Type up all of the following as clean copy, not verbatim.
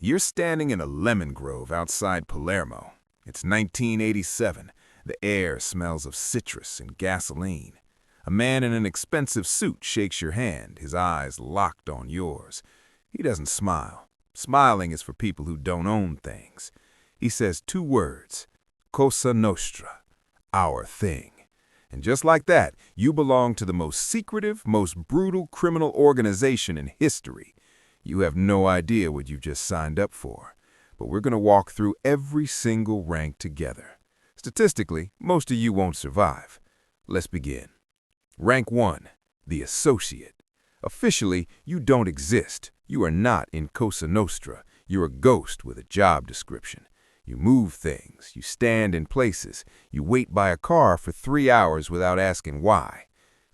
You're standing in a lemon grove outside Palermo. It's 1987. The air smells of citrus and gasoline. A man in an expensive suit shakes your hand, his eyes locked on yours. He doesn't smile. Smiling is for people who don't own things. He says two words, Cosa Nostra, our thing. And just like that, you belong to the most secretive, most brutal criminal organization in history. You have no idea what you've just signed up for. But we're going to walk through every single rank together. Statistically, most of you won't survive. Let's begin. Rank 1, the associate. Officially, you don't exist. You are not in Cosa Nostra. You're a ghost with a job description. You move things, you stand in places, you wait by a car for 3 hours without asking why.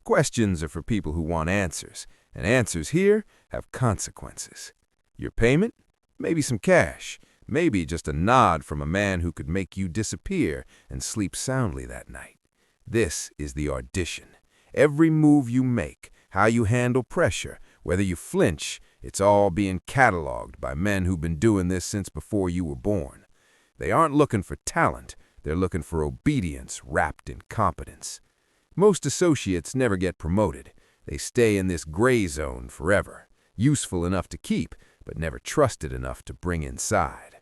Questions are for people who want answers, and answers here have consequences. Your payment? Maybe some cash, maybe just a nod from a man who could make you disappear and sleep soundly that night. This is the audition. Every move you make, how you handle pressure, whether you flinch, it's all being cataloged by men who've been doing this since before you were born. They aren't looking for talent, they're looking for obedience wrapped in competence. Most associates never get promoted. They stay in this gray zone forever, useful enough to keep, but never trusted enough to bring inside.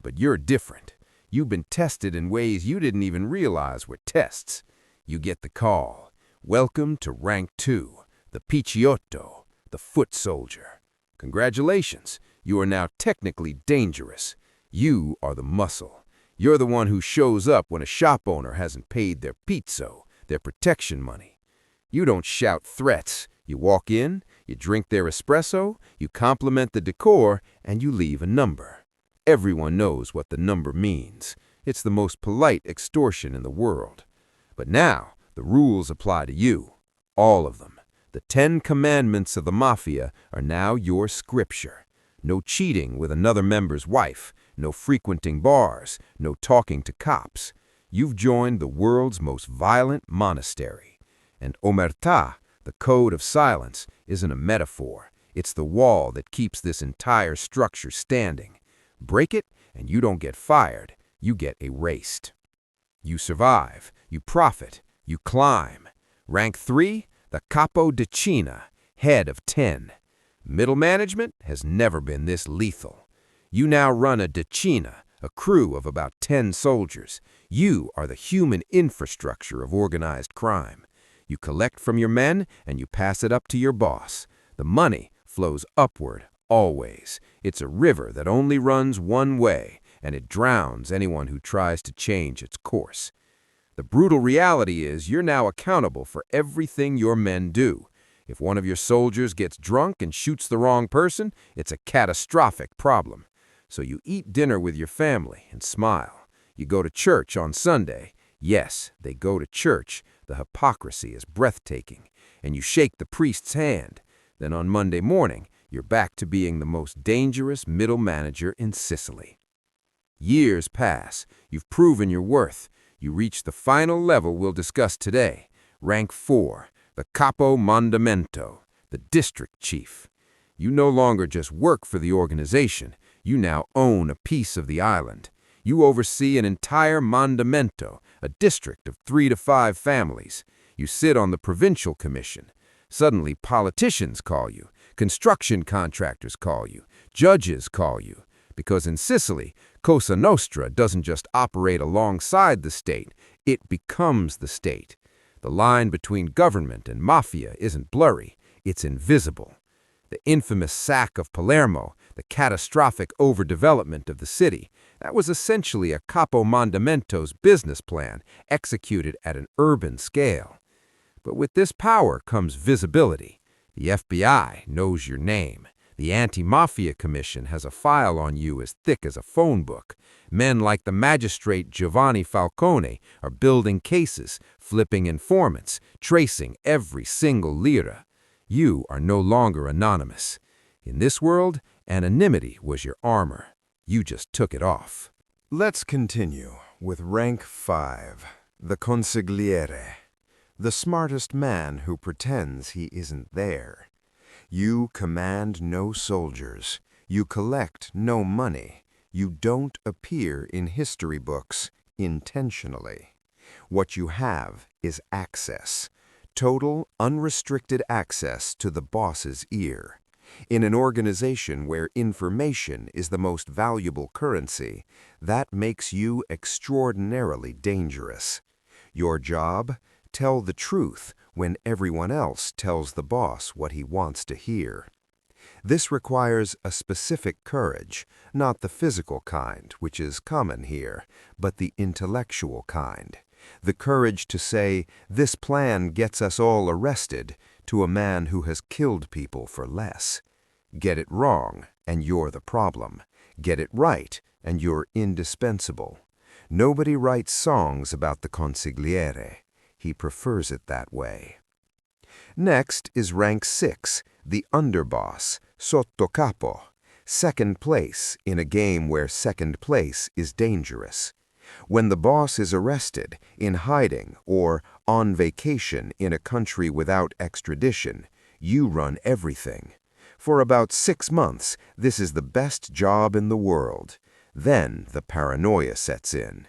But you're different. You've been tested in ways you didn't even realize were tests. You get the call. Welcome to Rank 2, the Picciotto, the foot soldier. Congratulations, you are now technically dangerous. You are the muscle. You're the one who shows up when a shop owner hasn't paid their pizzo, their protection money. You don't shout threats. You walk in, you drink their espresso, you compliment the decor, and you leave a number. Everyone knows what the number means. It's the most polite extortion in the world. But now, the rules apply to you. All of them. The 10 commandments of the Mafia are now your scripture. No cheating with another member's wife. No frequenting bars, no talking to cops. You've joined the world's most violent monastery. And omertà, the code of silence, isn't a metaphor. It's the wall that keeps this entire structure standing. Break it, and you don't get fired. You get erased. You survive. You profit. You climb. Rank 3, the Capodecina, head of 10. Middle management has never been this lethal. You now run a decina, a crew of about 10 soldiers. You are the human infrastructure of organized crime. You collect from your men and you pass it up to your boss. The money flows upward, always. It's a river that only runs one way, and it drowns anyone who tries to change its course. The brutal reality is you're now accountable for everything your men do. If one of your soldiers gets drunk and shoots the wrong person, it's a catastrophic problem. So you eat dinner with your family and smile. You go to church on Sunday. Yes, they go to church. The hypocrisy is breathtaking. And you shake the priest's hand. Then on Monday morning, you're back to being the most dangerous middle manager in Sicily. Years pass. You've proven your worth. You reach the final level we'll discuss today. Rank 4, the Capomandamento, the district chief. You no longer just work for the organization. You now own a piece of the island. You oversee an entire mandamento, a district of 3 to 5 families. You sit on the provincial commission. Suddenly, politicians call you, construction contractors call you, judges call you. Because in Sicily, Cosa Nostra doesn't just operate alongside the state, it becomes the state. The line between government and mafia isn't blurry, it's invisible. The infamous sack of Palermo, the catastrophic overdevelopment of the city, that was essentially a Capomandamento's business plan executed at an urban scale. But with this power comes visibility. The FBI knows your name. The Anti-Mafia Commission has a file on you as thick as a phone book. Men like the magistrate Giovanni Falcone are building cases, flipping informants, tracing every single lira. You are no longer anonymous. In this world, anonymity was your armor. You just took it off. Let's continue with rank 5, the consigliere, the smartest man who pretends he isn't there. You command no soldiers. You collect no money. You don't appear in history books intentionally. What you have is access. Total, unrestricted access to the boss's ear. In an organization where information is the most valuable currency, that makes you extraordinarily dangerous. Your job? Tell the truth when everyone else tells the boss what he wants to hear. This requires a specific courage, not the physical kind, which is common here, but the intellectual kind. The courage to say, "This plan gets us all arrested," to a man who has killed people for less. Get it wrong, and you're the problem. Get it right, and you're indispensable. Nobody writes songs about the consigliere. He prefers it that way. Next is rank 6, the underboss, sottocapo, second place in a game where second place is dangerous. When the boss is arrested, in hiding, or on vacation in a country without extradition, you run everything. For about 6 months, this is the best job in the world. Then the paranoia sets in.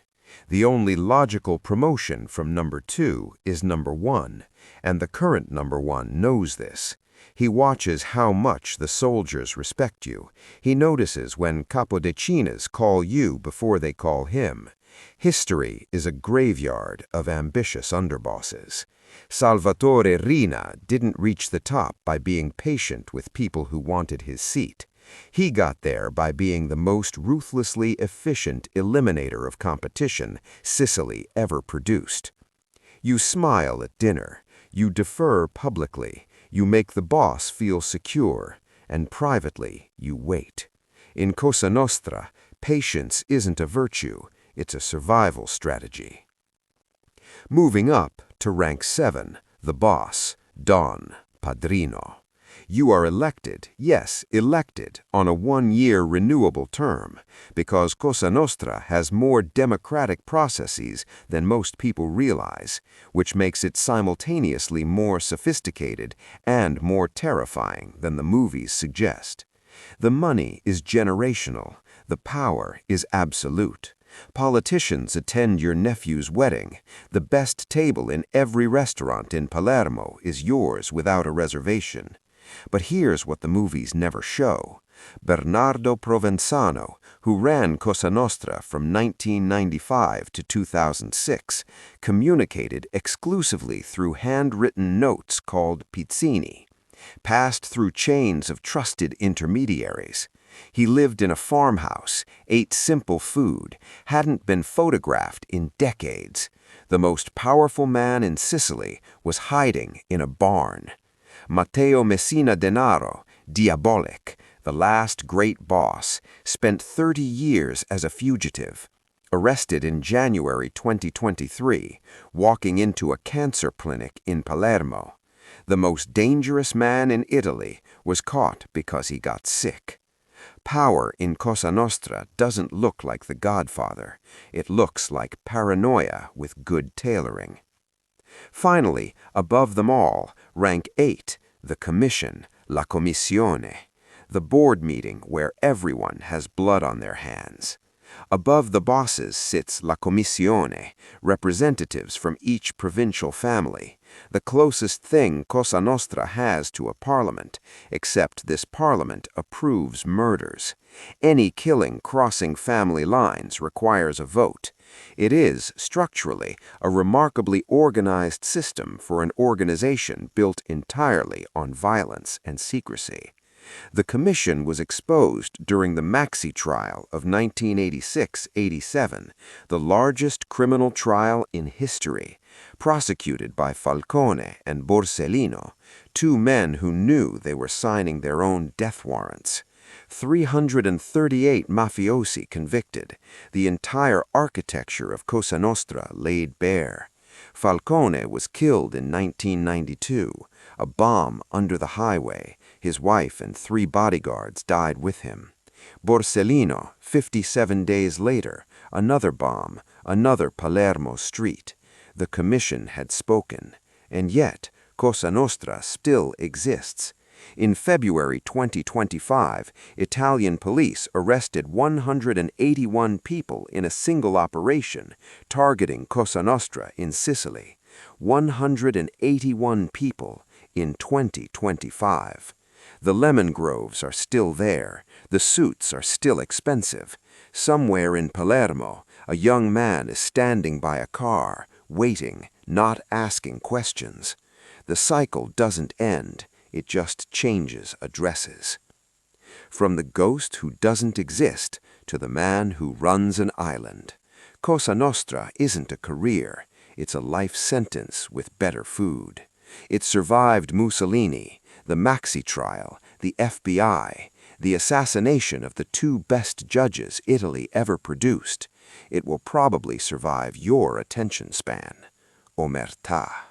The only logical promotion from number 2 is number 1, and the current number 1 knows this. He watches how much the soldiers respect you. He notices when Capodecinas call you before they call him. History is a graveyard of ambitious underbosses. Salvatore Riina didn't reach the top by being patient with people who wanted his seat. He got there by being the most ruthlessly efficient eliminator of competition Sicily ever produced. You smile at dinner. You defer publicly. You make the boss feel secure. And privately, you wait. In Cosa Nostra, patience isn't a virtue. It's a survival strategy. Moving up to rank 7, the boss, Don, Padrino. You are elected, yes, elected, on a 1-year renewable term, because Cosa Nostra has more democratic processes than most people realize, which makes it simultaneously more sophisticated and more terrifying than the movies suggest. The money is generational. The power is absolute. Politicians attend your nephew's wedding. The best table in every restaurant in Palermo is yours without a reservation. But here's what the movies never show. Bernardo Provenzano, who ran Cosa Nostra from 1995 to 2006, communicated exclusively through handwritten notes called pizzini, passed through chains of trusted intermediaries. He lived in a farmhouse, ate simple food, hadn't been photographed in decades. The most powerful man in Sicily was hiding in a barn. Matteo Messina Denaro, Diabolic, the last great boss, spent 30 years as a fugitive. Arrested in January 2023, walking into a cancer clinic in Palermo. The most dangerous man in Italy was caught because he got sick. Power in Cosa Nostra doesn't look like The Godfather. It looks like paranoia with good tailoring. Finally, above them all, rank 8, the commission, la commissione, the board meeting where everyone has blood on their hands. Above the bosses sits la commissione, representatives from each provincial family, the closest thing Cosa Nostra has to a parliament, except this parliament approves murders. Any killing crossing family lines requires a vote. It is, structurally, a remarkably organized system for an organization built entirely on violence and secrecy. The commission was exposed during the Maxi trial of 1986-87, the largest criminal trial in history, prosecuted by Falcone and Borsellino, 2 men who knew they were signing their own death warrants. 338 mafiosi convicted, the entire architecture of Cosa Nostra laid bare. Falcone was killed in 1992, a bomb under the highway. His wife and 3 bodyguards died with him. Borsellino, 57 days later, another bomb, another Palermo street. The commission had spoken, and yet Cosa Nostra still exists. In February 2025, Italian police arrested 181 people in a single operation targeting Cosa Nostra in Sicily. 181 people in 2025. The lemon groves are still there. The suits are still expensive. Somewhere in Palermo, a young man is standing by a car, waiting, not asking questions. The cycle doesn't end. It just changes addresses. From the ghost who doesn't exist to the man who runs an island. Cosa Nostra isn't a career. It's a life sentence with better food. It survived Mussolini, the Maxi trial, the FBI, the assassination of the two best judges Italy ever produced. It will probably survive your attention span. Omertà.